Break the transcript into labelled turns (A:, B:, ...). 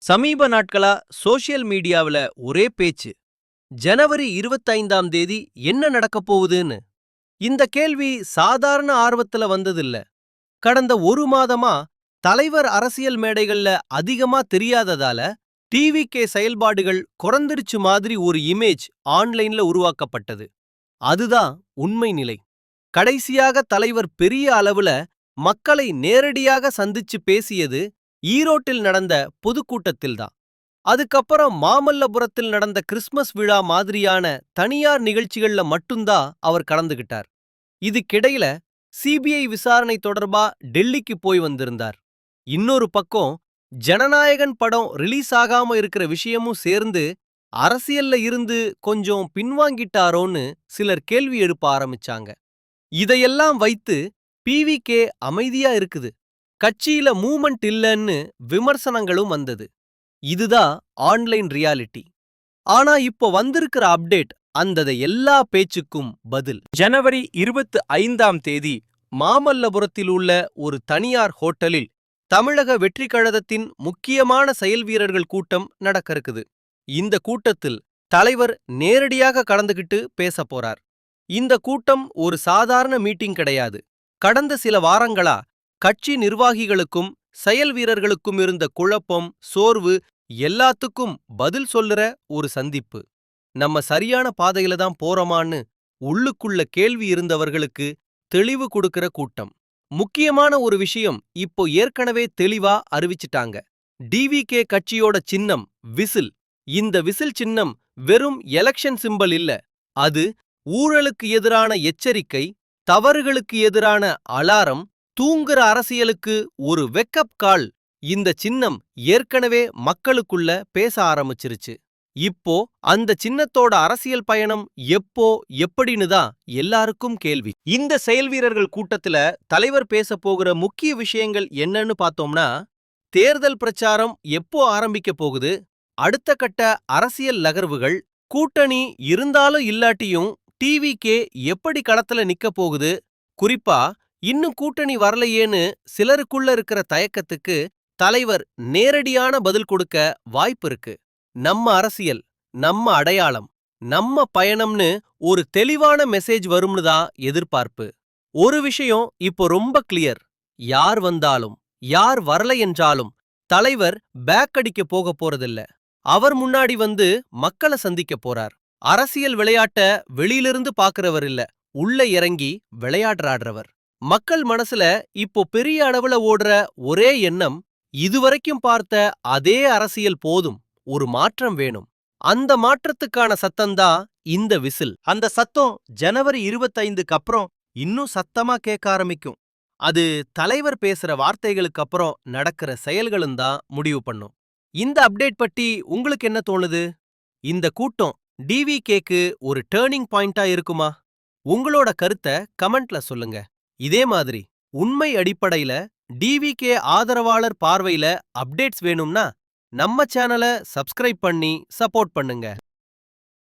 A: சமீப நாட்களா சோஷியல் மீடியாவுல ஒரே பேச்சு. ஜனவரி 25ஆம் தேதி என்ன நடக்கப் போகுதுன்னு. இந்த கேள்வி சாதாரண ஆர்வத்துல வந்ததில்ல. கடந்த ஒரு மாதமா தலைவர் அரசியல் மேடைகள்ல அதிகமா தெரியாததால டிவிகே செயல்பாடுகள் குறைந்துருச்சு மாதிரி ஒரு இமேஜ் ஆன்லைன்ல உருவாக்கப்பட்டது. அதுதான் உண்மை நிலை. கடைசியாக தலைவர் பெரிய அளவுல மக்களை நேரடியாக சந்திச்சு பேசியது ஈரோட்டில் நடந்த பொதுக்கூட்டத்தில்தான். அதுக்கப்புறம் மாமல்லபுரத்தில் நடந்த கிறிஸ்மஸ் விழா மாதிரியான தனியார் நிகழ்ச்சிகள்ல மட்டும்தான் அவர் கலந்துகிட்டார். இதுக்கிடையில சிபிஐ விசாரணை தொடர்பா டெல்லிக்கு போய் வந்திருந்தார். இன்னொரு பக்கம் ஜனநாயகன் படம் ரிலீஸ் ஆகாம இருக்கிற விஷயமும் சேர்ந்து அரசியல்ல இருந்து கொஞ்சம் பின்வாங்கிட்டாரோன்னு சிலர் கேள்வி எழுப்ப ஆரம்பிச்சாங்க. இதையெல்லாம் வைத்து பிவிகே அமைதியா இருக்குது, கட்சியில மூவ்மெண்ட் இல்லன்னு விமர்சனங்களும் வந்தது. இதுதான் ஆன்லைன் ரியாலிட்டி. ஆனா இப்போ வந்திருக்கிற அப்டேட் அந்த எல்லா பேச்சுக்கும் பதில். ஜனவரி 25ஆம் தேதி மாமல்லபுரத்தில் உள்ள ஒரு தனியார் ஹோட்டலில் தமிழக வெற்றிக் கழகத்தின் முக்கியமான செயல் வீரர்கள் கூட்டம் நடக்க இருக்குது. இந்த கூட்டத்தில் தலைவர் நேரடியாக கலந்துகிட்டு பேச போறார். இந்த கூட்டம் ஒரு சாதாரண மீட்டிங் கிடையாது. கடந்த சில வாரங்களா கட்சி நிர்வாகிகளுக்கும் செயல் வீரர்களுக்கும் இருந்த குழப்பம், சோர்வு எல்லாத்துக்கும் பதில் சொல்லுற ஒரு சந்திப்பு. நம்ம சரியான பாதையில தான் போறோமான்னு உள்ளுக்குள்ள கேள்வி இருந்தவர்களுக்கு தெளிவு கொடுக்கிற கூட்டம். முக்கியமான ஒரு விஷயம் இப்போ ஏற்கனவே தெளிவா அறிவிச்சிட்டாங்க. டிவிகே கட்சியோட சின்னம் விசில். இந்த விசில் சின்னம் வெறும் எலெக்ஷன் சிம்பல் இல்ல. அது ஊழலுக்கு எதிரான எச்சரிக்கை, தவறுகளுக்கு எதிரான அலாரம், தூங்குற அரசியலுக்கு ஒரு வெக்கப் கால். இந்த சின்னம் ஏற்கனவே மக்களுக்குள்ள பேச ஆரம்பிச்சிருச்சு. இப்போ அந்த சின்னத்தோட அரசியல் பயணம் எப்போ எப்படின்னு தான் எல்லாருக்கும் கேள்வி. இந்த செயல் வீரர்கள் கூட்டத்துல தலைவர் பேச போகிற முக்கிய விஷயங்கள் என்னன்னு பார்த்தோம்னா, தேர்தல் பிரச்சாரம் எப்போ ஆரம்பிக்க போகுது, அடுத்த கட்ட அரசியல் நகர்வுகள், கூட்டணி இருந்தாலும் இல்லாட்டியும் டிவிகே எப்படி களத்துல நிக்க போகுது, குறிப்பா இன்னும் கூட்டணி வரலையேன்னு சிலருக்குள்ள இருக்கிற தயக்கத்துக்கு தலைவர் நேரடியான பதில் கொடுக்க வாய்ப்பு இருக்கு. நம்ம அரசியல், நம்ம அடையாளம், நம்ம பயணம்னு ஒரு தெளிவான மெசேஜ் வரும்னு தான் எதிர்பார்ப்பு. ஒரு விஷயம் இப்போ ரொம்ப கிளியர். யார் வந்தாலும் யார் வரலை என்றாலும் தலைவர் பேக் அடிக்க போக போறதில்ல. அவர் முன்னாடி வந்து மக்களை சந்திக்க போறார். அரசியல் விளையாட்ட வெளியிலிருந்து பாக்குறவர் இல்ல, உள்ள இறங்கி விளையாடுறாடுறவர். மக்கள் மனசுல இப்போ பெரிய அளவுல ஓடுற ஒரே எண்ணம், இதுவரைக்கும் பார்த்த அதே அரசியல் போதும், ஒரு மாற்றம் வேணும். அந்த மாற்றத்துக்கான சத்தம்தான் இந்த விசில். அந்த சத்தம் ஜனவரி 25க்கு அப்புறம் இன்னும் சத்தமா கேட்க ஆரம்பிக்கும். அது தலைவர் பேசுற வார்த்தைகளுக்கு அப்புறம் நடக்கிற செயல்களும் தான் முடிவு பண்ணும். இந்த அப்டேட் பத்தி உங்களுக்கு என்ன தோணுது? இந்த கூட்டம் டிவிகேக்கு ஒரு டேர்னிங் பாயிண்டா இருக்குமா? உங்களோட கருத்தை கமெண்ட்ல சொல்லுங்க. இதே மாதிரி உண்மை அடிப்படையில டிவிகே ஆதரவாளர் பார்வையில அப்டேட்ஸ் வேணும்னா நம்ம சேனலை சப்ஸ்கிரைப் பண்ணி சப்போர்ட் பண்ணுங்க.